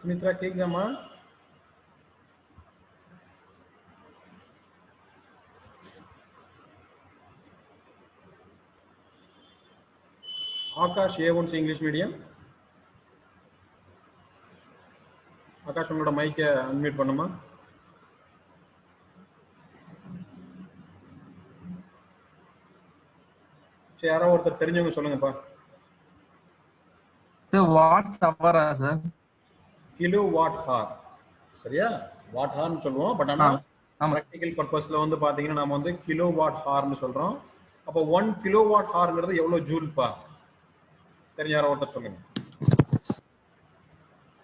சுமித்ரா கேக்குதாமா? Akash A1 English medium. Akash உங்களோட மைக்கை அன்மியூட் பண்ணுமா? சரி, யாரோ ஒருத்தர் தெரிஞ்சவங்க சொல்லுங்கப்பா. சார் வாட்ஸ் ஹவரா சார்? Kilo watt hour. சரியா? வாட் ஹார்னு சொல்லுவோம். பட் ஆனா பிராக்டிகல் பர்பஸ்ல வந்து பாத்தீங்கன்னா நாம வந்து கிலோ வாட் ஹார்னு சொல்றோம். அப்போ 1 கிலோ வாட் ஹார்ங்கிறது எவ்வளவு ஜூல்பா? தெரிஞ்ச யாரோ ஒருத்தர் சொல்லுங்க.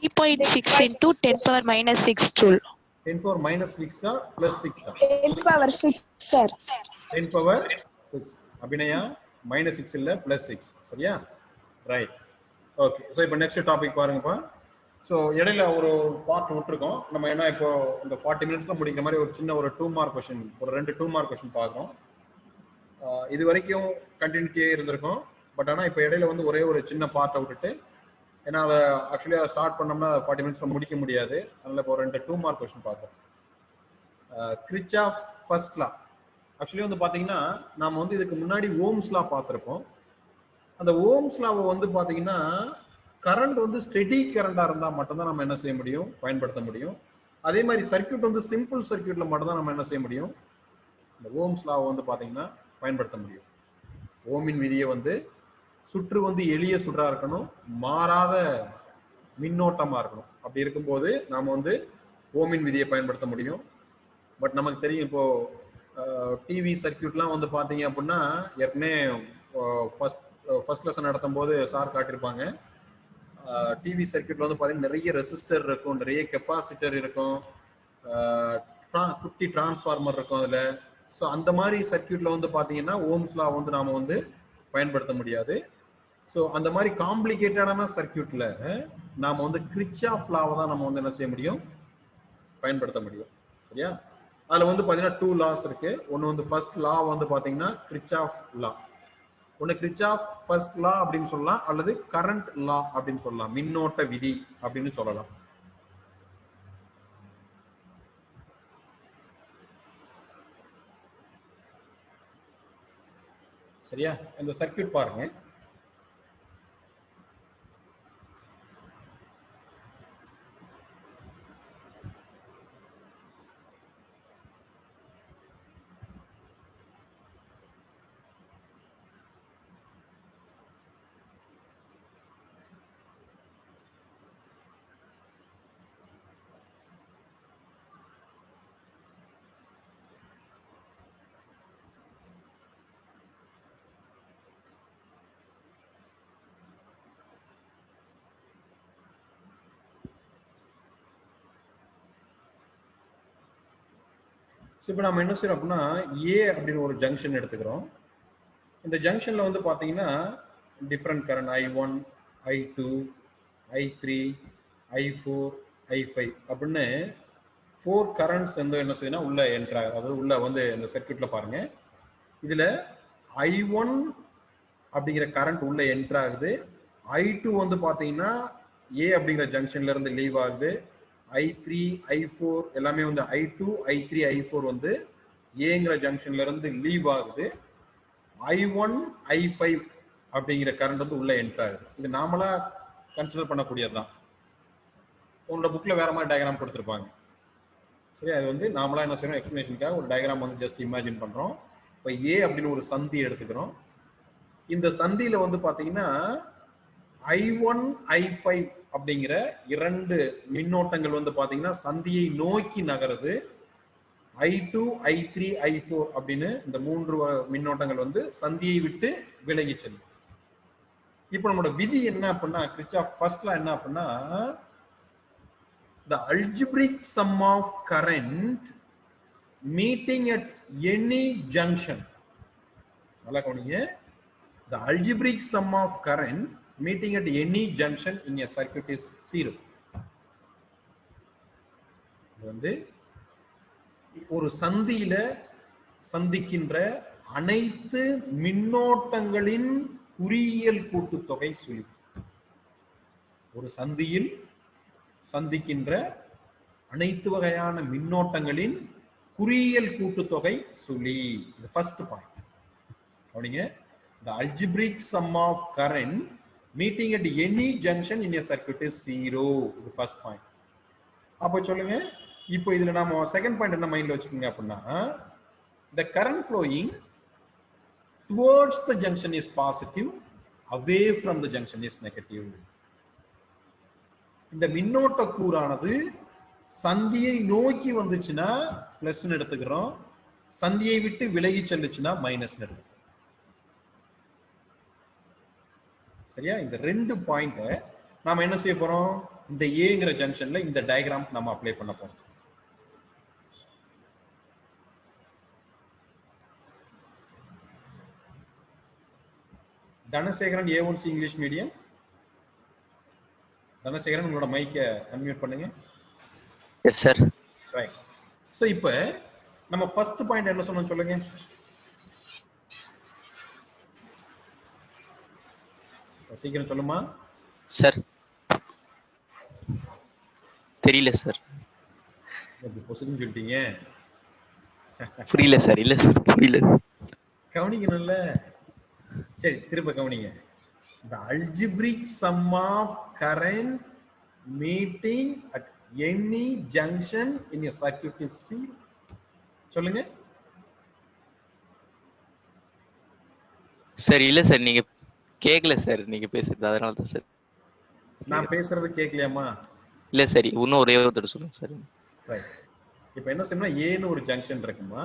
3.6 into 10 power minus 6 joule. 10 power minus 6 ஆ plus 6 ஆ? 10 power 6 sir. 10 power 6. Abhinaya minus 6 இல்ல plus 6. சரியா? ரைட். ஓகே. சோ இப்போ நெக்ஸ்ட் டாபிக் பாருங்கப்பா. சோ இடையில ஒரு பார்ட் விட்டுருக்கோம். நம்ம என்ன இப்போ இந்த 40 மினிட்ஸ்ல முடிக்கிற மாதிரி ஒரு சின்ன ஒரு 2 மார்க் क्वेश्चन, ஒரு 2 2 மார்க் क्वेश्चन பார்க்கறோம். இது வரைக்கும் கண்டினியூட்டியே இருந்திருக்கும். பட் ஆனா இப்போ இடையில வந்து ஒரே ஒரு சின்ன பார்ட்டை விட்டுட்டு, ஏன்னா அதை ஆக்சுவலி அதை ஸ்டார்ட் பண்ணோம்னா 40 மினிட்ஸ்ல முடிக்க முடியாது. அதனால இப்போ 2 2 மார்க் क्वेश्चन பார்க்கறோம். கிர்ச்சாஃப்ஸ் ஃபர்ஸ்ட் லா. ஆக்சுவலி வந்து பாத்தீங்கன்னா நாம வந்து இதுக்கு முன்னாடி ஓம்ஸ் லா பார்த்திருப்போம். அந்த ஓம்ஸ் லாவை வந்து பாத்தீங்கன்னா கரண்ட் வந்து ஸ்டெடி கரண்டா இருந்தா மட்டும்தான் நம்ம என்ன செய்ய முடியும், பயன்படுத்த முடியும். அதே மாதிரி சர்க்கியூட் வந்து சிம்பிள் சர்க்கியூட்ல மட்டும்தான் நம்ம என்ன செய்ய முடியும், இந்த ஓம்ஸ் லாவை வந்து பாத்தீங்கன்னா பயன்படுத்த முடியும். ஓமின் விதியை வந்து சுற்று வந்து எளிய சுற்றா இருக்கணும், மாறாத மின்னோட்டமா இருக்கணும். அப்படி இருக்கும்போது நாம வந்து ஓமின் விதியை பயன்படுத்த முடியும். பட் நமக்கு தெரியும் இப்போ டிவி சர்க்கியூட்லாம் வந்து பாத்தீங்க அப்படின்னா ஏற்கனவே ஃபர்ஸ்ட் லெசன் நடத்தும் போது சார் காட்டியிருப்பாங்க. டிவி சர்க்கியூட்ல வந்து பாத்தீங்கன்னா நிறைய ரெசிஸ்டர் இருக்கும், நிறைய கெப்பாசிட்டர் இருக்கும், குட்டி டிரான்ஸ்ஃபார்மர் இருக்கும் அதுல. ஸோ அந்த மாதிரி சர்க்கியூட்ல வந்து பாத்தீங்கன்னா ஓம்ஸ் லா வந்து நாம வந்து பயன்படுத்த முடியாது. ஸோ அந்த மாதிரி காம்ப்ளிகேட்டடான சர்க்கியூட்ல நாம வந்து கிர்ச்சாஃப் லாவை தான் நம்ம வந்து என்ன செய்ய முடியும், பயன்படுத்த முடியும். சரியா? அதுல வந்து பாத்தீங்கன்னா 2 லாஸ் இருக்கு. ஒன்னு வந்து ஃபர்ஸ்ட் லா வந்து பாத்தீங்கன்னா கிர்ச்சாஃப் லா. ஒன்னு கிர்ச்சாஃப் ஃபர்ஸ்ட் லா அப்படின்னு சொல்லலாம், அல்லது கரண்ட் லா அப்படின்னு சொல்லலாம், மின்னோட்ட விதி அப்படின்னு சொல்லலாம். சரியா? இந்த சர்க்கியூட் பாருங்க. இப்போ நம்ம என்ன செய்யறோம் அப்படின்னா ஏ அப்படின்னு ஒரு ஜங்ஷன் எடுத்துக்கிறோம். இந்த ஜங்ஷன்ல வந்து பாத்தீங்கன்னா different current I1, I2, I3, I4, I5 அப்படின்னு 4 கரண்ட்ஸ் வந்து என்ன செய்யணும் உள்ள என்ட்ரா, அதாவது உள்ள வந்து இந்த சர்க்கியூட்ல பாருங்க. இதுல I1 அப்படிங்கிற கரண்ட் உள்ள என்ட்ரா ஆகுது. I2 வந்து பாத்தீங்கன்னா ஏ அப்படிங்கிற ஜங்ஷன்ல இருந்து லீவ் ஆகுது. I3, I4 எல்லாமே வந்து I2, I3, I4 வந்து ஏங்கிற ஜங்ஷன்ல இருந்து லீவ் ஆகுது. I1, I5 அப்படிங்கிற கரண்ட் வந்து உள்ள என்ட்ரு ஆகுது. இது நாமளா கன்சிடர் பண்ணக்கூடியதுதான். உங்களோட புக்ல வேற மாதிரி டயக்ராம் கொடுத்துருப்பாங்க. சரி, அது வந்து நாமளா என்ன செய்யணும், எக்ஸ்பிளேஷனுக்காக ஒரு டயக்ராம் வந்து ஜஸ்ட் இமேஜின் பண்றோம். இப்போ ஏ அப்படின்னு ஒரு சந்தி எடுத்துக்கிறோம். இந்த சந்தியில வந்து பாத்தீங்கன்னா I1, I5 அப்படிங்கிற 2 மின்னோட்டங்கள் வந்து பாத்தீங்கன்னா சந்தியை நோக்கி நகருது. I2, I3, I4 அப்படின்னு இந்த 3 மின்னோட்டங்கள் வந்து சந்தியை விட்டு விலகி செல்லும். இப்போ நம்மளோட விதி என்ன அப்படின்னா, கிர்ச்சாஃப் ஃபர்ஸ்ட் லா என்ன அப்படின்னா, the algebraic sum of current meeting at any junction. நல்லா கவனிங்க. The algebraic sum of current meeting at any junction in a circuit is 0. வந்து ஒரு சந்தியில சந்திக்கின்ற அனைத்து மின்னோட்டங்களின் குறியியல் கூட்டுத்தொகை சுழி. ஒரு சந்தியில் சந்திக்கின்ற அனைத்து வகையான மின்னோட்டங்களின் குறியியல் கூட்டுத்தொகை சுழி. இது ஃபர்ஸ்ட் பாயிண்ட். கவனிங்க, the algebraic sum of current meeting at any junction in a circuit is 0. இது ஃபர்ஸ்ட் பாயிண்ட். அப்போ சொல்லுங்க, இப்போ இதுல நாம செகண்ட் பாயிண்ட் என்ன மைண்ட்ல வச்சுக்கோங்க அப்படின்னா, the current flowing towards the junction is positive, away from the junction is negative. இந்த மின்னோட்ட கூறானது சந்தியை நோக்கி வந்துச்சுன்னா பிளஸ் எடுத்துக்கிறோம், சந்தியை விட்டு விலகி செல்லுச்சுன்னா மைனஸ் எடுத்துக்கிறோம். சரியா? இந்த ரெண்டு பாயிண்ட் நாம என்ன செய்ய போறோம், இந்த ஏங்கிற ஜங்ஷன்ல இந்த டயக்ராம் நம்ம அப்ளை பண்ண போறோம். Dhanasekaran A1C English medium. Dhanasekaran உங்களோட மைக்கை அன்மியூட் பண்ணுங்க. Yes sir. ரைட். சோ இப்போ நம்ம ஃபர்ஸ்ட் பாயிண்ட் என்ன சொன்னோம் சொல்லுங்க. சீக்கிரம் சொல்லுமா சார். தெரியல சார். எப்படி பொசுக்குன்னு சொல்லிட்டீங்க? புரியல சார். இல்ல சார், புரியல. கவனிக்கணும்ல. சரி, திரும்ப கவனிங்க. The algebraic sum of current meeting at any junction in a circuit is 0. சொல்லுங்க சார். இல்ல சார், நீங்க கேக்கல சார், நீங்க பேசுறது, அதனால தான் சார். நான் பேசுறது கேட்கலையாமா? இல்ல சரி, இன்னும் ஒரே ஒருத்தர் சொல்லுங்க சார். ரைட். இப்போ என்ன செய்யணும், ஏன்னு ஒரு ஜங்ஷன் இருக்குமா,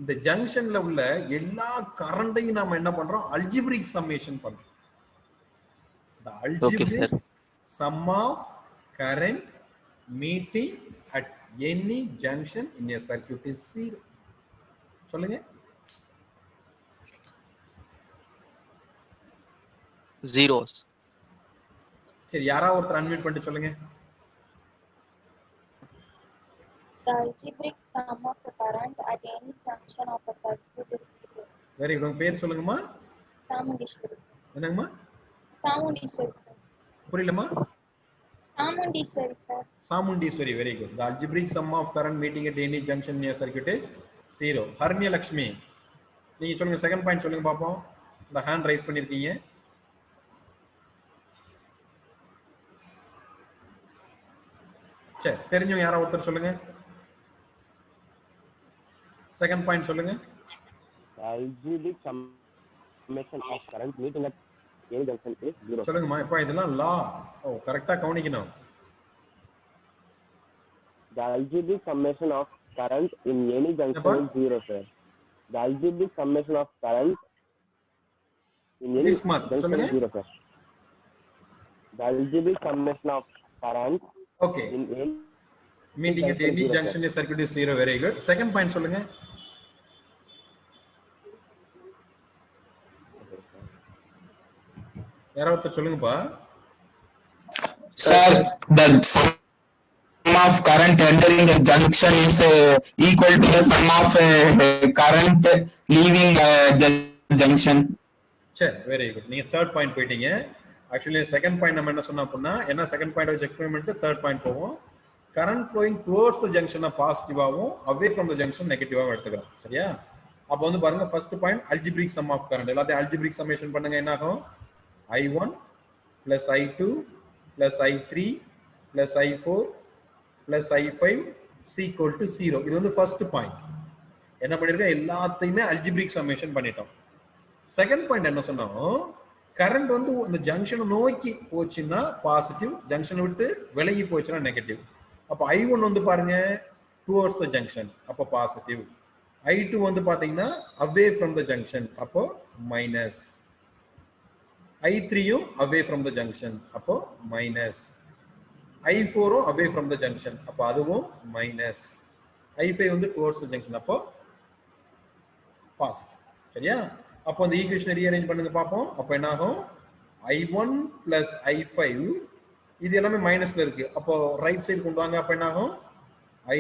இந்த ஜங்ஷன்ல உள்ள எல்லா கரண்டையும் நாம என்ன பண்றோம், அல்ஜிப்ரிக் சம்மேஷன் பண்றோம். The algebraic sum of current meeting at any junction in a circuit is 0. சொல்லுங்க. 0. சரி, யாராவது ஒருத்தர் அன்மியூட் பண்ணிட்டு சொல்லுங்க. The algebraic sum of the current at any junction of a circuit is 0. Very good. பேர் சொல்லுங்கம்மா. சாமுண்டீஸ்வரி. என்னங்கம்மா? சாமுண்டீஸ்வரி சார். புரியலம்மா? Chamundeswari sir. Chamundeswari. Very good. The algebraic sum of current meeting at any junction in a circuit is 0. ஹர்மிய Lakshmi, நீங்க சொல்லுங்க. Second point சொல்லுங்க பாப்போம். இந்த hand rice பண்ணிருக்கீங்க. சரி, தெரிஞ்சவங்க யாராவது ஒருத்தர் சொல்லுங்க. செகண்ட் பாயிண்ட் சொல்லுங்க. algebraic summation of current meeting at any junction is 0. சொல்லுங்கம்மா. இப்போ இதெல்லாம் லா. ஓ, கரெக்டா கவனிக்கணும். The algebraic summation of current in any junction is 0, sir. The algebraic summation of current in any junction is 0, sir. The algebraic summation of current okay in any meeting at any junction in a circuit is 0. Very good. Second point சொல்லுங்க. யாராவது சொல்லுங்கப்பா. Sir, the sum of current entering a junction is equal to the sum of current leaving the junction. சரி, very good. நீங்க third point போயிட்டீங்க. Actually second point நம்ம என்ன சொன்னோம் அப்படின்னா, என்ன செகண்ட் பாயிண்ட் வச்சு எக்ஸ்பிளைன் பண்ணிட்டு தேர்ட் பாயிண்ட் போவோம். கரண்ட் ஃப்ளோயிங் டுவர்ட்ஸ் த ஜங்ஷனை பாசிட்டிவாகவும் அவே ஃப்ரம் த ஜங்ஷன் நெகட்டிவாகவும் எடுத்துக்கிறோம். சரியா? அப்போ வந்து பாருங்க, first point algebraic sum of current. எல்லாத்தையும் அல்ஜிப்ரிக் சம்மேஷன் பண்ணுங்க. என்ன ஆகும்? I1 plus I2 plus I3 plus I4 plus I5 is equal to 0. இது வந்து ஃபர்ஸ்ட் பாயிண்ட். என்ன பண்ணிருக்கோம், எல்லாத்தையுமே அல்ஜிப்ரிக் சம்மேஷன் பண்ணிட்டோம். செகண்ட் பாயிண்ட் என்ன சொன்னோம், கரண்ட் வந்து இந்த ஜங்ஷனை நோக்கி போச்சுன்னா பாசிட்டிவ், ஜங்ஷனை விட்டு விலகி போச்சுன்னா நெகட்டிவ். அப்போ I1 வந்து பாருங்க டுவர்ட்ஸ் த ஜங்ஷன், அப்போ பாசிட்டிவ். I2 வந்து பாத்தீங்கன்னா அவே ஃப்ரம் த ஜங்ஷன், அப்போ மைனஸ். I3யும் அவே ஃப்ரம் த ஜங்ஷன், அப்போ மைனஸ். I4ம் அவே ஃப்ரம் த ஜங்ஷன், அப்போ அதுவும் மைனஸ். I5 வந்து டுவர்ட்ஸ் த ஜங்ஷன், அப்போ பாசிட்டிவ். சரியா? அப்போ அந்த ஈக்குவேஷனை ரீஅரேஞ்ச் பண்ணுங்க பாப்போம். அப்போ என்ன ஆகும், I1 plus I5 இது எல்லாமே மைனஸ்ல இருக்கு. அப்போ ரைட் சைடு கொண்டு வாங்க. அப்போ என்ன ஆகும்,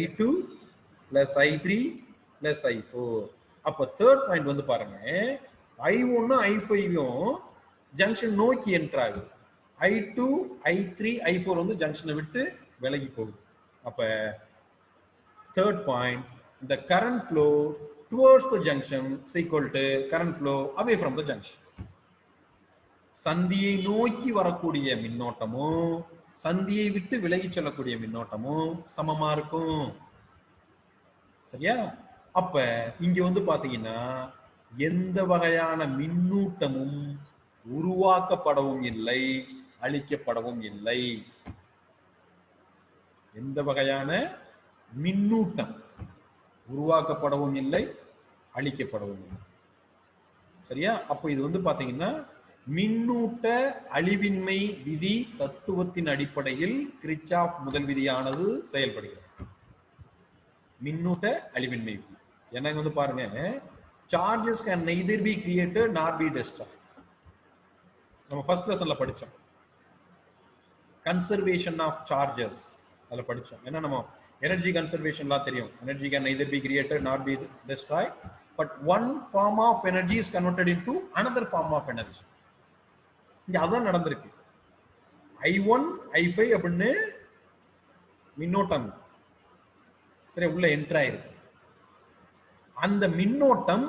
I2 plus I3 plus I4. அப்போ தேர்ட் பாயிண்ட் வந்து பாருங்க, I1 I5யும் ஜங்ஷன் நோக்கி என்டர் ஆகுது. I2 I3 I4 வந்து ஜங்ஷனை விட்டு விலகி போகுது. அப்ப third point, the current flow towards the junction is equal to current flow away from the junction. சந்தியை நோக்கி வரக்கூடிய மின்னோட்டமும் சந்தியை விட்டு விலகி செல்லக்கூடிய மின்னோட்டமும் சமமா இருக்கும். சரியா? அப்ப இங்க வந்து பாத்தீங்கன்னா எந்த வகையான மின்னூட்டமும் உருவாக்கப்படவும் இல்லை, அழிக்கப்படவும் இல்லை. எந்த வகையான மின்னூட்டம் உருவாக்கப்படவும் இல்லை, அழிக்கப்படவும் இல்லை. சரியா? அப்போ இது வந்து பாத்தீங்கன்னா மின்னூட்ட அழிவின்மை விதி தத்துவத்தின் அடிப்படையில் கிர்ச்சாஃப் முதல் விதியானது செயல்படுகிறது. மின்னூட்ட அழிவின்மை விதி என்ன வந்து பாருங்க, charges can neither be created nor be Detroit. நம்ம ஃபர்ஸ்ட் லெசன்ல படிச்சோம் கன்சர்வேஷன் ஆஃப் சார்ஜஸ், அதுல படிச்சோம். ஏன்னா நம்ம எனர்ஜி கன்சர்வேஷன்லாம் தெரியும். Energy can neither be created nor be destroyed, but one form of energy is converted into another form of energy. இங்க அதான் நடந்திருக்கு. I1 I5 அப்படின்னு மின்னோட்டம் சரி உள்ள என்டர் ஆயிருக்கு. அந்த மின்னோட்டம்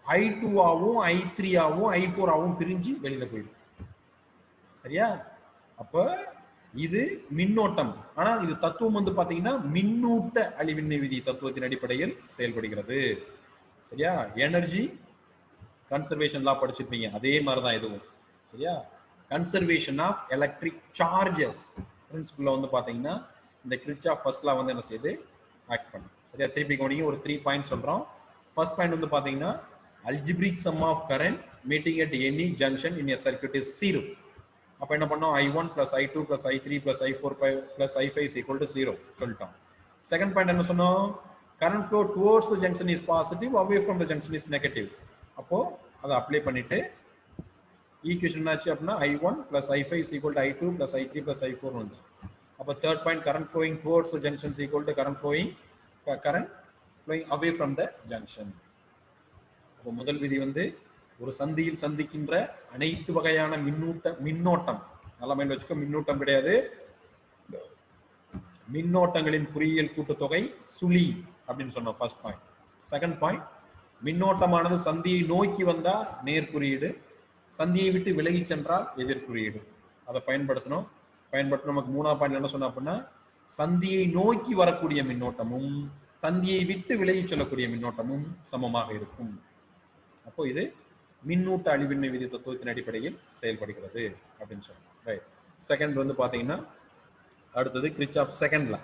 I2 ஆவும் I3 ஆவும் I4 ஆவும் பிரிஞ்சு வெளியில போயிருக்கு. சரியா? அப்ப இது மின்னோட்டம். ஆனா இது தத்துவம் வந்து பாத்தீங்கன்னா மின்னூட்ட அழிவின்மை விதி தத்துவத்தின் அடிப்படையில் செயல்படுகிறது. சரியா? எனர்ஜி கன்சர்வேஷன் லா படிச்சிருப்பீங்க, அதே மாதிரிதான் இதுவும். சரியா? கன்சர்வேஷன் ஆஃப் எலக்ட்ரிக் சார்ஜஸ் பிரின்சிபிள்ல வந்து பாத்தீங்கன்னா இந்த கிர்ச்சாஃப் ஃபர்ஸ்ட் லா வந்து என்ன செய்யுது, ஆக்ட் பண்ணும். சரியா? திருப்பி கவனிங்க, ஒரு 3 பாயிண்ட் சொல்றோம். ஃபர்ஸ்ட் பாயிண்ட் வந்து பாத்தீங்கன்னா algebraic sum of current meeting at any junction in a circuit is 0. அப்ப என்ன பண்ணோம், I1 plus I2 plus I3 plus I4 plus I5 is equal to 0 சொல்லிட்டோம். செகண்ட் பாயிண்ட் என்ன சொன்னோம், current flow towards the junction is positive, away from the junction is negative. அப்போ அதை apply பண்ணிட்டு equation என்னாச்சு அப்படின்னா I1 plus I5 is equal to I2 plus I3 plus I4 வந்துச்சு. அப்போ third point current flowing towards the junction is equal to current flowing away from the junction. அப்போ முதல் விதி வந்து ஒரு சந்தியில் சந்திக்கின்ற அனைத்து வகையான மின்னோட்டம், நல்லா மைண்ட் வச்சுக்கோ, மின்னூட்டம் கிடையாது, மின்னோட்டங்களின் குறியியல் கூட்டுத்தொகை சுழி அப்படின்னு சொன்னோம் ஃபர்ஸ்ட் பாயிண்ட். செகண்ட் பாயிண்ட், மின்னோட்டமானது சந்தியை நோக்கி வந்தா நேர்குறியீடு, சந்தியை விட்டு விலகி சென்றால் எதிர்குறியீடு. அதை பயன்படுத்தணும். நமக்கு மூணாவது பாயிண்ட் என்ன சொன்னோம் அப்படின்னா சந்தியை நோக்கி வரக்கூடிய மின்னோட்டமும் சந்தியை விட்டு விலகி செல்லக்கூடிய மின்னோட்டமும் சமமாக இருக்கும். அப்போ இது மின்னூட்ட அழிவின்மை விதி தத்துவத்தின் அடிப்படையில் செயல்படுகிறது அப்படின்னு சொல்றோம். ரைட். செகண்ட் வந்து பாத்தீங்கன்னா அடுத்தது கிர்ச்சாஃப் செகண்ட் லா.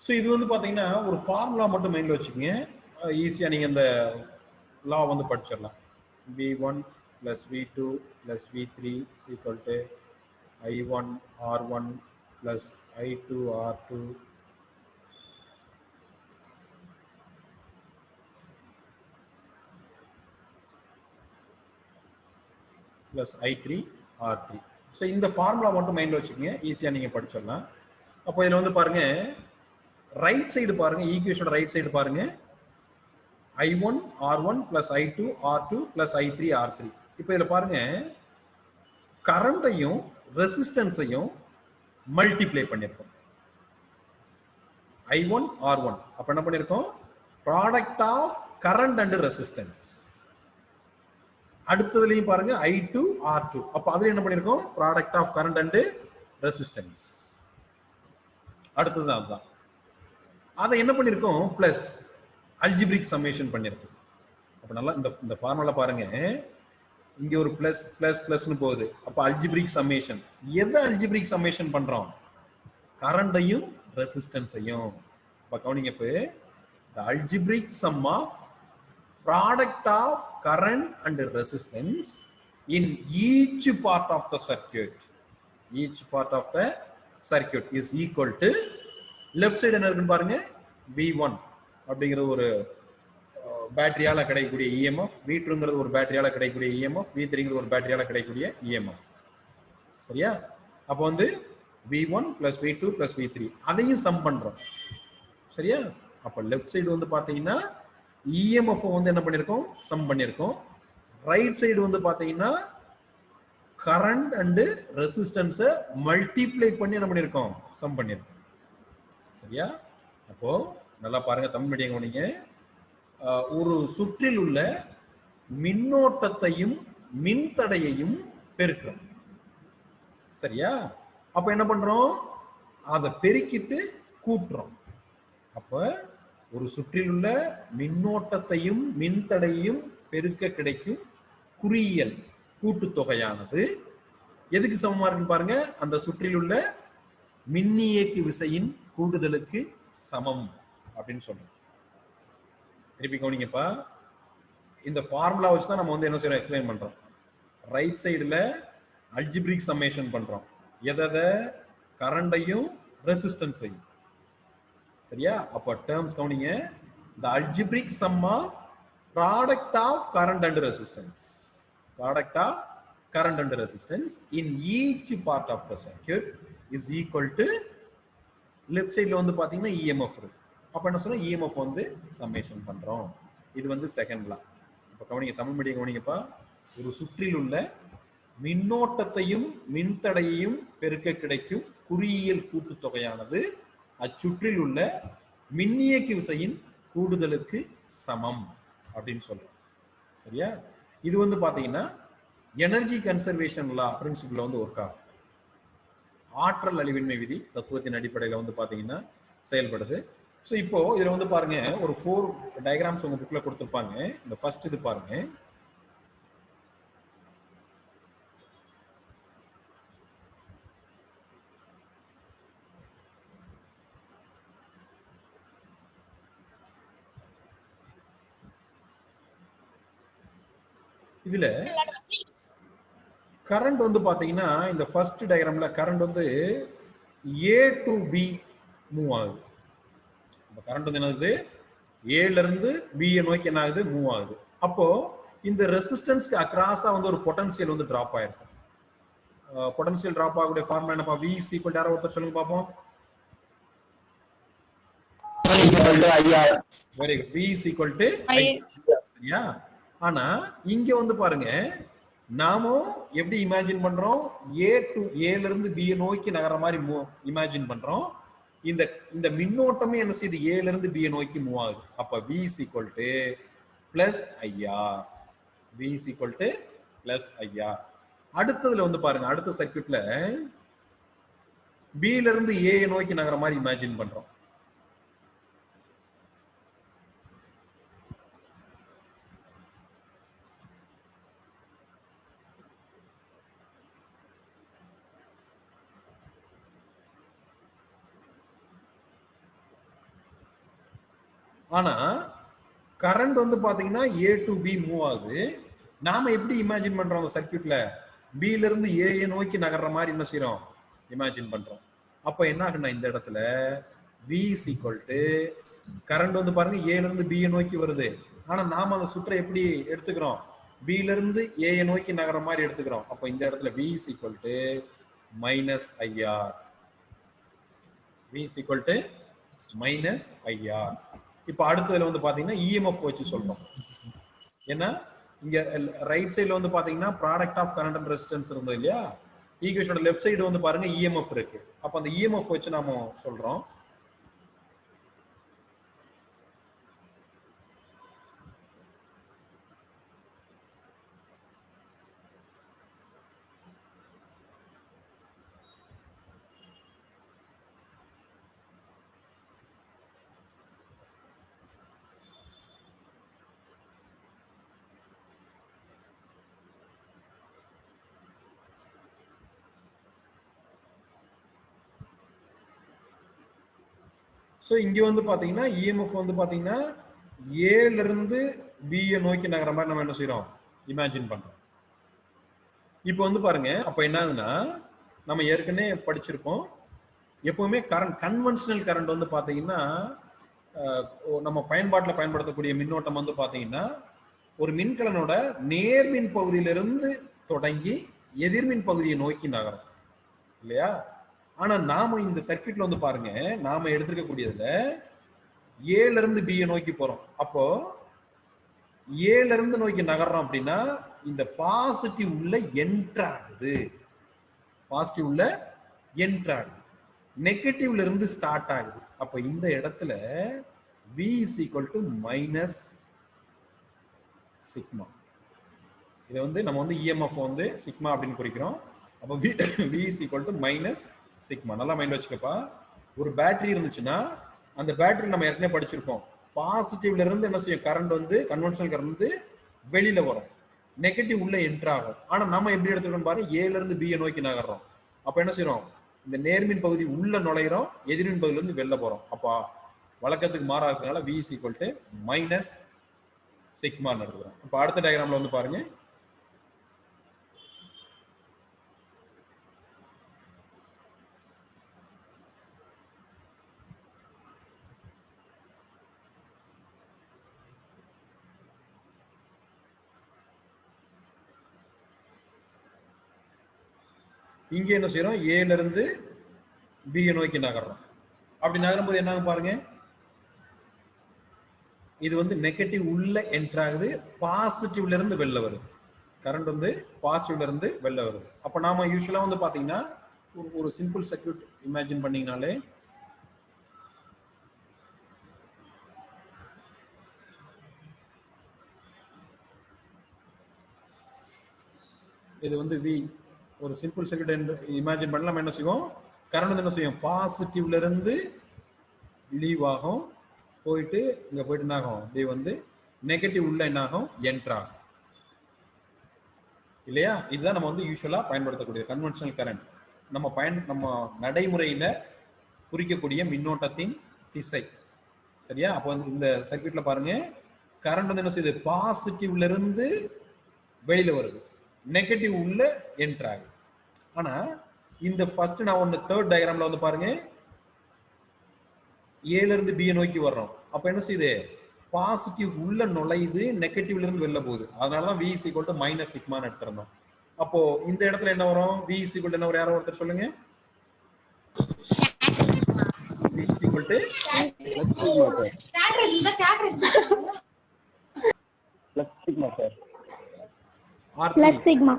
ஸோ இது வந்து பார்த்தீங்கன்னா ஒரு ஃபார்முலா மட்டும் மைண்டில் வச்சுக்கோங்க, ஈஸியாக நீங்கள் இந்த லா வந்து படிச்சிடலாம். V1 plus V2 plus V3 is equal to I1 R1 plus I2 R2 plus I3 R3. So இந்த ஃபார்முலா மட்டும் மைண்டில் வச்சுக்கோங்க, ஈஸியாக நீங்கள் படிச்சிடலாம். அப்போ இதில் வந்து பாருங்க, ரைட் சைடு பாருங்க, ஈக்குவேஷனோட ரைட் சைடு பாருங்க, I1 R1 plus I2 R2 plus I3 R3. இப்போ இதுல பாருங்க கரண்டையும் ரெசிஸ்டன்ஸையும் மல்டிப்ளை பண்ணிருக்கோம். I1 R1 அப்ப என்ன பண்ணிருக்கோம், product of current and resistance. அடுத்ததுலயும் பாருங்க I2 R2 அப்ப அதுல என்ன பண்ணிருக்கோம், product of current and resistance. அடுத்தது அதுதான். அதை என்ன பண்ணிருக்கோம், பிளஸ் அல்ஜிப்ரிக் சம்மேஷன் பண்ணிருக்கோம். அப்ப நல்லா இந்த ஃபார்முலா பாருங்க, இங்க ஒரு பிளஸ் பிளஸ் பிளஸ்னு போகுது. அப்ப அல்ஜிப்ரிக் சம்மேஷன், எதை அல்ஜிப்ரிக் சம்மேஷன் பண்றோம், கரண்டையும் ரெசிஸ்டன்ஸையும். அப்ப கவனிங்க, இப்ப the algebraic sum of product of current and resistance in each part of the circuit is equal to left side என்ன இருக்குன்னு பாருங்க, V1 அப்படிங்கிற ஒரு பேட்டரியால கிடைக்கக்கூடிய இஎம்எஃப், V2ங்கிறது ஒரு பேட்டரியால கிடைக்கக்கூடிய இஎம்எஃப், V3ங்கிறது ஒரு பேட்டரியால கிடைக்கக்கூடிய இஎம்எஃப். சரியா? அப்போ வந்து V1 + V2 + V3 அதையும் சம் பண்றோம். சரியா? அப்ப லெஃப்ட் சைடு வந்து பாத்தீங்கன்னா இஎம்எஃப் வந்து என்ன பண்ணிருக்கோம், சம் பண்ணிருக்கோம். ரைட் சைடு வந்து பாத்தீங்கன்னா கரண்ட் அண்ட் ரெசிஸ்டன்ஸை மல்டிப்ளை பண்ணி என்ன பண்ணிருக்கோம், சம் பண்ணிருக்கோம். சரியா? அப்போ நல்லா பாருங்க, தமிழ் மீடியம் கவனிங்க. ஒரு சுற்றில் உள்ள மின்னோட்டத்தையும் மின்தடையையும் பெருக்கிறோம். சரியா? அப்ப என்ன பண்றோம், அதை பெருக்கிட்டு கூட்டுறோம். அப்ப ஒரு சுற்றில் உள்ள மின்னோட்டத்தையும் மின்தடையையும் பெருக்க கிடைக்கும் குறியியல் கூட்டுத்தொகையானது எதுக்கு சமமா இருக்குன்னு பாருங்க, அந்த சுற்றில் உள்ள மின்னியக்கு விசையின் கூடுதலுக்கு சமம் அப்படின்னு சொல்றோம். திருப்பி கவனிங்கப்பா, இந்த ஃபார்முலா வச்சு தான் நம்ம வந்து என்ன செய்யறோம், எக்ஸ்பிளைன் பண்றோம். ரைட் சைடுல அல்ஜிப்ரிக் சம்மேஷன் பண்றோம். எதை, கரண்டையும் ரெசிஸ்டன்ஸையும். சரியா? அப்ப டேர்ம்ஸ் கவனிங்க. the algebraic sum of product of current and resistance, product of current and resistance in each part of the circuit is equal to left sideல வந்து பாத்தீங்கன்னா EMF இருக்கு. அப்ப என்ன சொல்றோம், EMF வந்து சம்மேஷன் பண்றோம். இது வந்து செகண்ட் லா. இப்ப கவனிங்க, தமிழ் மீடியம் கவனிங்கப்பா. ஒரு சுற்றில் உள்ள மின்னோட்டத்தையும் மின்தடையையும் பெருக்க கிடைக்கும் குறியியல் கூட்டுத்தொகையானது அச்சுற்றில் உள்ள மின்னியக்கு விசையின் கூடுதலுக்கு சமம் அப்படின்னு சொல்றோம். சரியா? இது வந்து பாத்தீங்கன்னா எனர்ஜி கன்சர்வேஷன் லா பிரின்சிபிள் வந்து ஒர்க் ஆகும். ஆற்றல் அழிவின்மை விதி தத்துவத்தின் அடிப்படையில் வந்து பாத்தீங்கன்னா செயல்படுது. ஸோ இப்போ இதுல வந்து பாருங்க, ஒரு 4 டயக்ராம்ஸ் உங்க புக்ல கொடுத்துருப்பாங்க. இந்த ஃபர்ஸ்ட் இது பாருங்க. இதுல கரண்ட் வந்து பாத்தீங்கன்னா இந்த ஃபர்ஸ்ட் டயக்ராம்ல கரண்ட் வந்து A to B மூவ் ஆகுது. கரண்ட் வந்து என்ன ஆகுது, ஏல இருந்து B நோக்கி என்ன ஆகுது, மூவ் ஆகுது. அப்போ இந்த ரெசிஸ்டன்ஸ்க்கு அக்ராஸா வந்து ஒரு பொட்டன்ஷியல் வந்து டிராப் ஆயிருக்கும். பொட்டன்ஷியல் டிராப் ஆகக்கூடிய ஃபார்முலா என்னப்பா, V is equal to யாரோ ஒருத்தர் சொல்லுங்க பாப்போம். Very good, V is equal to I. சரியா? ஆனா இங்க வந்து பாருங்க, நாமும் எப்படி இமேஜின் பண்றோம், ஏல இருந்து B நோக்கி நகர மாதிரி இமேஜின் பண்றோம். இந்த மின்னோட்டமே என்ன செய்யுது, ஏல இருந்து B நோக்கி மூவ் ஆகுது. அப்ப V is equal to plus IR. V is equal to plus IR. அடுத்ததுல வந்து பாருங்க, அடுத்த சர்க்யூட்ல B ல இருந்து A நோக்கி நகர மாதிரி இமேஜின் பண்றோம். ஆனா கரண்ட் வந்து பாத்தீங்கன்னா A to B மூவ் ஆகுது. நாம எப்படி இமேஜின் பண்றோம், அந்த சர்க்யூட்ல B ல இருந்து A நோக்கி நகர்ற மாதிரி என்ன செய்யறோம், இமேஜின் பண்றோம். அப்ப என்ன ஆகுனா, இந்த இடத்துல V is equal to current வந்து பாருங்க A ல இருந்து B நோக்கி வருது. ஆனா நாம அந்த சுற்றை எப்படி எடுத்துக்கிறோம், B ல இருந்து A நோக்கி நகர்ற மாதிரி எடுத்துக்கிறோம். அப்ப இந்த இடத்துல V is equal to minus IR. V is equal to minus IR. இப்ப அடுத்ததுல வந்து பாத்தீங்கன்னா EMF வச்சு சொல்றோம். ஏன்னா இங்க ரைட் சைடுல வந்து பாத்தீங்கன்னா product of current and resistance இருந்தது இல்லையா, ஈக்குவேஷனோட லெஃப்ட் சைடு வந்து பாருங்க EMF இருக்கு. அப்ப அந்த EMF வச்சு நாம சொல்றோம். ஸோ இங்க வந்து பாத்தீங்கன்னா EMF வந்து பாத்தீங்கன்னா ஏல இருந்து B நோக்கி நகர மாதிரி நம்ம என்ன செய்யறோம், இமேஜின் பண்றோம். இப்போ வந்து பாருங்க, அப்ப என்ன ஆகுதுன்னா, நம்ம ஏற்கனவே படிச்சிருப்போம், எப்பவுமே கரண்ட், கன்வென்ஷனல் கரண்ட் வந்து பாத்தீங்கன்னா நம்ம பயன்பாட்டில் பயன்படுத்தக்கூடிய மின்னோட்டம் வந்து பாத்தீங்கன்னா ஒரு மின்கலனோட நேர்மின் பகுதியிலிருந்து தொடங்கி எதிர்மின் பகுதியை நோக்கி நகரும் இல்லையா? ஆனா நாம இந்த சர்க்யூட்ல வந்து பாருங்க, நாம எடுத்துக்கக்கூடியதுல ஏல இருந்து பியை நோக்கி போறோம். அப்போ ஏல இருந்து நோக்கி நகர்றோம் அப்படின்னா இந்த பாசிட்டிவ் உள்ள என்டர் ஆகுது, பாசிட்டிவ் உள்ள என்டர் ஆகுது, நெகட்டிவ்ல இருந்து ஸ்டார்ட் ஆகுது. அப்ப இந்த இடத்துல V is equal to minus sigma. இதை வந்து நம்ம வந்து EMF வந்து சிக்மா அப்படின்னு குறிக்கிறோம். அப்போ V is equal to minus sigma. நல்லா மைண்ட் வச்சுக்கப்பா. ஒரு பேட்டரி இருந்துச்சுன்னா அந்த பேட்டரி நம்ம ஏற்கனவே படிச்சிருக்கோம், பாசிட்டிவ்ல இருந்து என்ன செய்யும், கரண்ட் வந்து கன்வென்ஷனல் கரண்ட் வந்து வெளியில வரும், நெகட்டிவ் உள்ள என்டர் ஆகும். ஆனா நம்ம எப்படி எடுத்துக்கணும் பாரு, ஏல இருந்து பியை நோக்கி நகர்றோம். அப்ப என்ன செய்யறோம், இந்த நேர்மின் பகுதி உள்ள நுழையிறோம், எதிர்மின் பகுதியில இருந்து வெளில போறோம். அப்பா வழக்கத்துக்கு மாறா இருக்கிறதுனால V is equal to minus sigma எடுத்துக்கிறோம். இப்ப அடுத்த டயக்ராம்ல வந்து பாருங்க, இங்க என்ன செய்யறோம், ஏல இருந்து பியை நோக்கி நகர்றோம். அப்படி நகரும்போது என்ன பாருங்க, இது வந்து நெகட்டிவ் உள்ள என்டர் ஆகுது, பாசிட்டிவ்ல இருந்து வெளில வருது, கரண்ட் வந்து பாசிட்டிவ்ல இருந்து வெளில வருது. அப்ப நாம யூசுவலா வந்து பாத்தீங்கன்னா ஒரு சிம்பிள் சர்க்யூட் இமேஜின் பண்ணீங்கனாலே இது வந்து V, ஒரு சிம்பிள் சர்க்யூட் இமேஜின் பண்ணலாம். என்ன செய்வோம், கரண்ட் என்ன செய்யும், பாசிட்டிவ்ல இருந்து லீவ் ஆகும், போயிட்டு இங்க போயிட்டு என்ன ஆகும், இது வந்து நெகட்டிவ் உள்ள என்ன ஆகும், என்டர் ஆகும் இல்லையா? இதுதான் நம்ம வந்து யூசுவலா பயன்படுத்தக்கூடிய கன்வென்ஷனல் கரண்ட். நம்ம நடைமுறையில குறிக்கக்கூடிய மின்னோட்டத்தின் திசை. சரியா? அப்போ இந்த சர்க்யூட்ல பாருங்க, கரண்ட் வந்து என்ன செய்யுது, பாசிட்டிவ்ல இருந்து வெளியில வருது, நெகட்டிவ் உள்ள என்டர் ஆகுது. ஆனா இந்த ஃபர்ஸ்ட் நான் ஒன்னு தேர்ட் டயக்ராம்ல வந்து பாருங்க, ஏல இருந்து பியை நோக்கி வர்றோம். அப்ப என்ன செய்யுது, பாசிட்டிவ் உள்ள நுழையுது, நெகட்டிவ்ல இருந்து வெளில போகுது. அதனாலதான் V is equal to minus சிக்மான்னு எடுத்துறோம். அப்போ இந்த இடத்துல என்ன வரும், V is equal to என்ன வரும், யாரோ ஒருத்தர் சொல்லுங்க. V is equal to plus sigma sir. Plus sigma.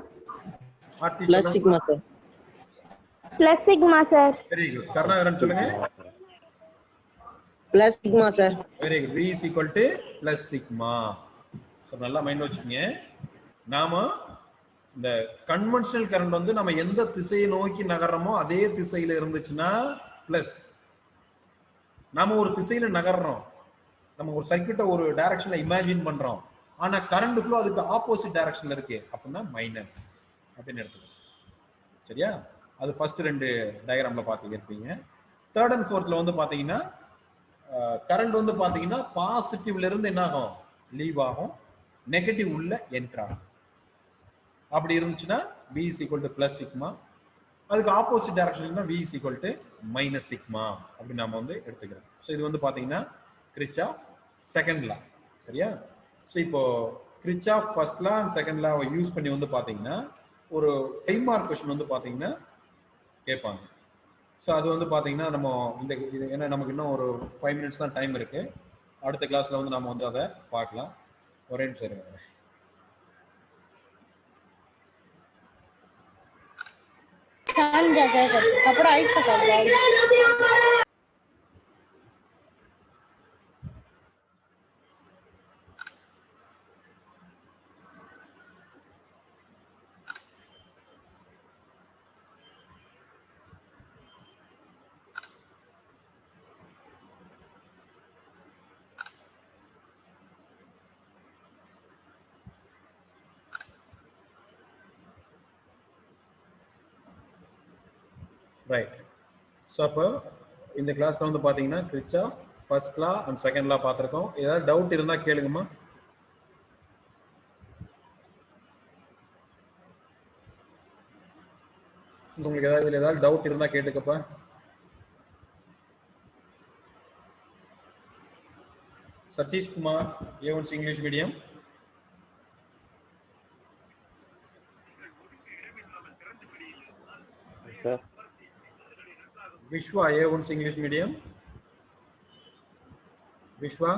Plus sigma sir. Plus sigma sir. Very good. Karunakaran சொல்லுங்க. Plus sigma sir. Very good. V is equal to plus sigma. So நல்லா mind வச்சுக்கங்க. நாம இந்த கன்வென்ஷனல் கரண்ட் வந்து நம்ம எந்த திசையை நோக்கி நகர்றோமோ அதே திசையில இருந்துச்சுன்னா பிளஸ். நாம ஒரு திசையில நகர்றோம், நம்ம ஒரு சர்க்யூட்டை ஒரு டைரக்ஷன்ல இமேஜின் பண்றோம், ஆனா கரண்ட் ஃப்ளோ அதுக்கு ஆப்போசிட் டைரக்ஷன்ல இருக்கு அப்படின்னா மைனஸ் அப்படின்னு எடுத்துக்கணும். சரியா? அது ஃபர்ஸ்ட் ரெண்டு டயக்ராம்ல பாத்தீங்க இருப்பீங்க. தேர்ட் அண்ட் ஃபோர்த்ல வந்து பாத்தீங்கன்னா கரண்ட் வந்து பாத்தீங்கன்னா பாசிட்டிவ்ல இருந்து என்ன ஆகும், லீவ் ஆகும், நெகட்டிவ் உள்ள என்டர் ஆகும். அப்படி இருந்துச்சுன்னா V is equal to plus sigma. அதுக்கு ஆப்போசிட் டைரக்ஷன்ல V is equal to minus sigma அப்படி நாம வந்து எடுத்துக்கிறோம். ஸோ இது வந்து பாத்தீங்கன்னா கிர்ச்சாஃப் செகண்ட் லா. சரியா? ஸோ இப்போ Kirchhoff first law and second law use பண்ணி வந்து பாத்தீங்கன்னா ஒரு 5 மார்க் கொஸ்டின் வந்து பாத்தீங்கன்னா கேட்பாங்க. ஸோ அது வந்து பாத்தீங்கன்னா நம்ம இது ஏன்னா நமக்கு இன்னும் ஒரு 5 minutes தான் டைம் இருக்கு. அடுத்த கிளாஸ்ல வந்து நம்ம வந்து அதை பார்க்கலாம். ஒரே நிமிஷம் இருங்க. ரைட். ஸோ அப்போ இந்த கிளாஸ்ல வந்து பாத்தீங்கன்னா Kirchhoff first law and second law பார்த்துருக்கோம். ஏதாவது டவுட் இருந்தா கேளுங்கம்மா. உங்களுக்கு ஏதாவது டவுட் இருந்தா கேட்டுக்கப்பா. Satish Kumar, A1 English medium. Sir. Vishwa, A1 English medium. Vishwa.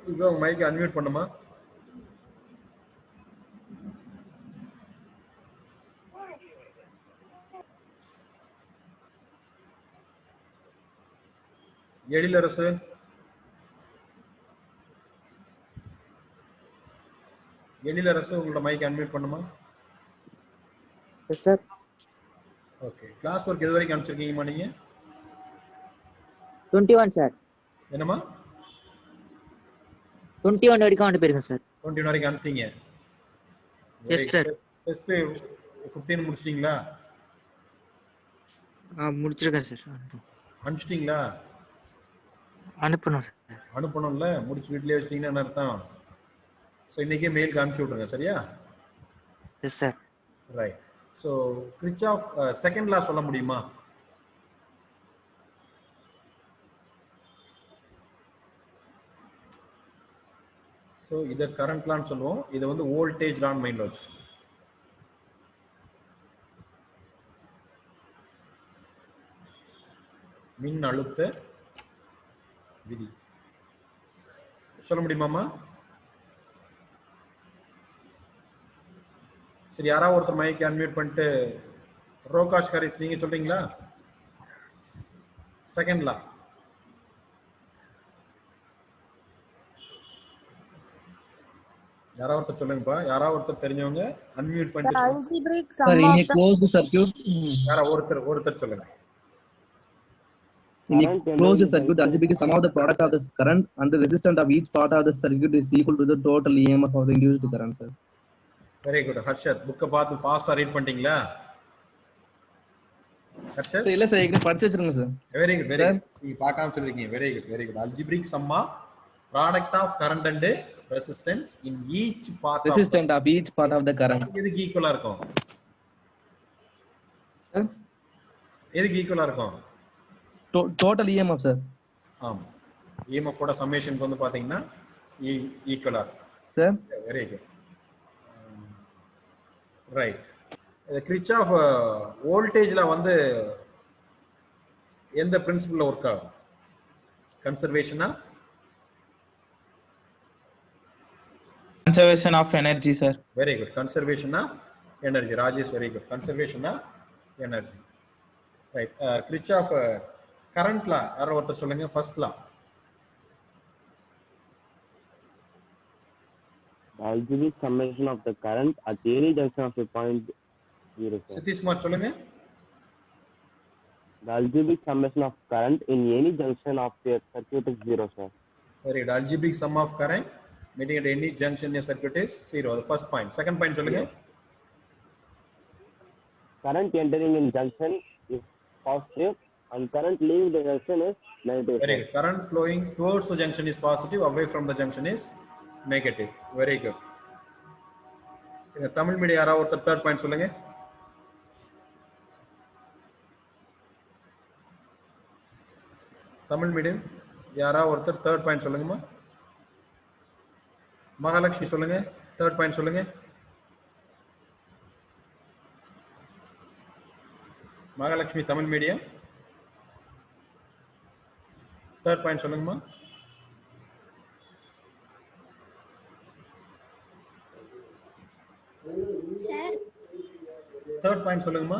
Vishwa, mic unmute பண்ணுமா? எழிலரசு. எழிலரசு உங்களோட மைக் அன்மியூட் பண்ணுமா? Yes, sir. Okay. Class work எது வரைக்கும் அனுப்பிச்சிருக்கீங்கம்மா நீங்க? 21, sir. என்னம்மா? 21 வரைக்கும் அனுப்பியிருக்கேன் சார். 21 வரைக்கும் அனுப்பிட்டீங்க. Yes, sir. டெஸ்ட் 15 முடிச்சிட்டீங்களா? முடிச்சிருக்கேன் சார். அனுப்பிச்சிட்டீங்களா? அனுப்பணும் சார். அனுப்பணும்ல, முடிச்சு வீட்லயே வச்சிட்டீங்கன்னா என்ன அர்த்தம்? ஸோ இன்னைக்கே மெயிலுக்கு அனுப்பிச்சு விட்ருங்க, சரியா? Yes sir. Right. So கிரிச்சாஃப் second law சொல்ல முடியுமா? ஸோ இதை கரண்ட் லான்னு சொல்லுவோம். இதை வந்து வோல்டேஜ் லான்னு மைண்ட்ல வச்சு. மின் அழுத்த விதி சொல்ல முடியுமாமா? சரி, யாராவது ஒருத்தர் மைக் அன்மியூட் பண்ணிட்டு ரோகாஷ் கரேஜ் நீங்க சொல்றீங்களா? Second law. யாராவது ஒருத்தர் சொல்லுங்கப்பா. யாராவது ஒருத்தர் தெரிஞ்சவங்க அன்மியூட் பண்ணிட்டு algebraic sum of the closed circuit. யாரா ஒருத்தர் சொல்லுங்க. In a closed circuit, algebraic sum of the product of the current and the resistance of each part of the circuit is equal to the total EMF of the induced current, sir. Very good. Harshad, புக்கை பார்த்து ஃபாஸ்டா read பண்ணிட்டீங்களா? ஹர்ஷத், இல்ல sir, ஏற்கனவே படிச்சு வச்சிருங்க சார். Very good, very good. நீங்க பார்க்காம சொல்லிருக்கீங்க. Very good, very good. Algebraic sum of product of current and resistance in each part of Resistance of each part of the current. எதுக்கு ஈக்குவலா இருக்கும்? எதுக்கு ஈக்குவலா இருக்கும்? Total EMF, sir. ஆமா, EMF ஓட சம்மேஷனுக்கு வந்து பாத்தீங்கன்னா ஈக்குவலா இருக்கும். Sir, very good. Right. Kirchhoff வோல்டேஜ்ல வந்து எந்த பிரின்சிபல்ல ஒர்க் ஆகும்? Conservation of Conservation of energy, sir. Very good. Conservation of energy. Rajesh, very good. Conservation of energy. Right. Kirchhoff current law யாரோ ஒருத்தர் சொல்லுங்க. First law. Algebraic summation of the current at any junction of a point 0, sir. Satishkumar சொல்லுங்க. The algebraic summation of current in any junction of a circuit is 0, sir. Very good. Algebraic sum of current meeting at any junction in a circuit is 0. The first point. Second point சொல்லுங்க. Current entering in junction is positive and current leaving the junction is negative. Very good. Current flowing towards the junction is positive, away from the junction is negative. Very good. இந்த Tamil medium யாராவது ஒருத்தர் third point சொல்லுங்க. Tamil medium யாராவது ஒருத்தர் third point சொல்லுங்கம்மா. மகாலட்சுமி சொல்லுங்க. Third point சொல்லுங்க. Mahalakshmi Tamil medium third point சொல்லுங்கம்மா. சார் தேர்ட் பாயிண்ட் சொல்லுங்கம்மா.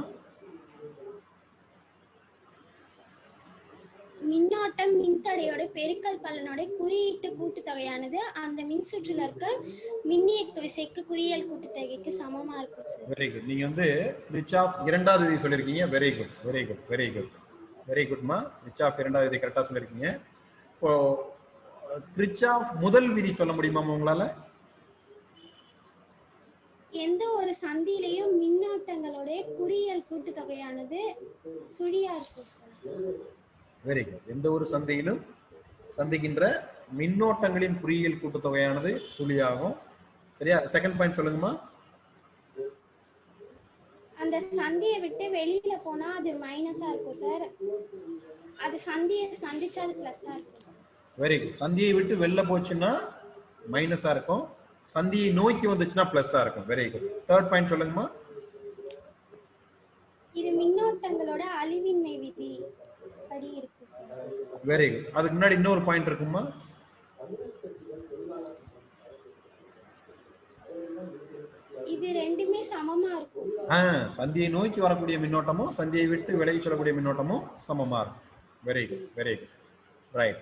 மின்னோட்டம் மின்தடையோட பெருக்கல் பலனோட குறியீட்டு கூட்டுத்தொகையானது அந்த மின்சுற்றுல இருக்க மின்னியக்கு விசைக்கு குறியியல் கூட்டுத்தொகைக்கு சமமா இருக்கும் சார். Very good. நீங்க வந்து கிரிச்சாஃப் இரண்டாவது விதி சொல்லிருக்கீங்க. Very good, very good, very good, very குட்மா. கிரிச்சாஃப் இரண்டாவது விதி கரெக்டா சொல்லிருக்கீங்க. இப்போ கிரிச்சாஃப் முதல் விதி சொல்ல முடியுமா உங்களால? எந்த ஒரு சந்தியிலையும் மின்னோட்டங்களோட குறியியல் கூட்டுத்தொகையானது சுழியா இருக்கும் சார். Very good. எந்த ஒரு சந்தியிலும் சந்திக்கின்ற மின்னோட்டங்களின் குறியியல் கூட்டுத்தொகையானது சுழியாகும். சரியா? செகண்ட் பாயிண்ட் சொல்லுங்கம்மா. அந்த அந்த சந்தியை விட்டு வெளியில போனா அது மைனஸா இருக்கும் சார். அது சந்தியை சந்திச்சா அது பிளஸ்ஸா இருக்கும். Very good. சந்தியை விட்டு வெளில போச்சுன்னா மைனஸா இருக்கும், சந்தியை நோக்கி வந்துச்சுன்னா பிளஸ்ஸா இருக்கும். Very good. தேர்ட் பாயிண்ட் சொல்லுங்கம்மா. இது மின்னோட்டங்களோட அழிவின்மை விதி படி இருக்கு சார். Very good. அதுக்கு முன்னாடி இன்னொரு பாயிண்ட் இருக்குமா? இது ரெண்டுமே சமமா இருக்கும். சந்தியை நோக்கி வரக்கூடிய மின்னோட்டமும் சந்தியை விட்டு விலகி செல்லக்கூடிய மின்னோட்டமும் சமமா இருக்கும். Very good, very good, right.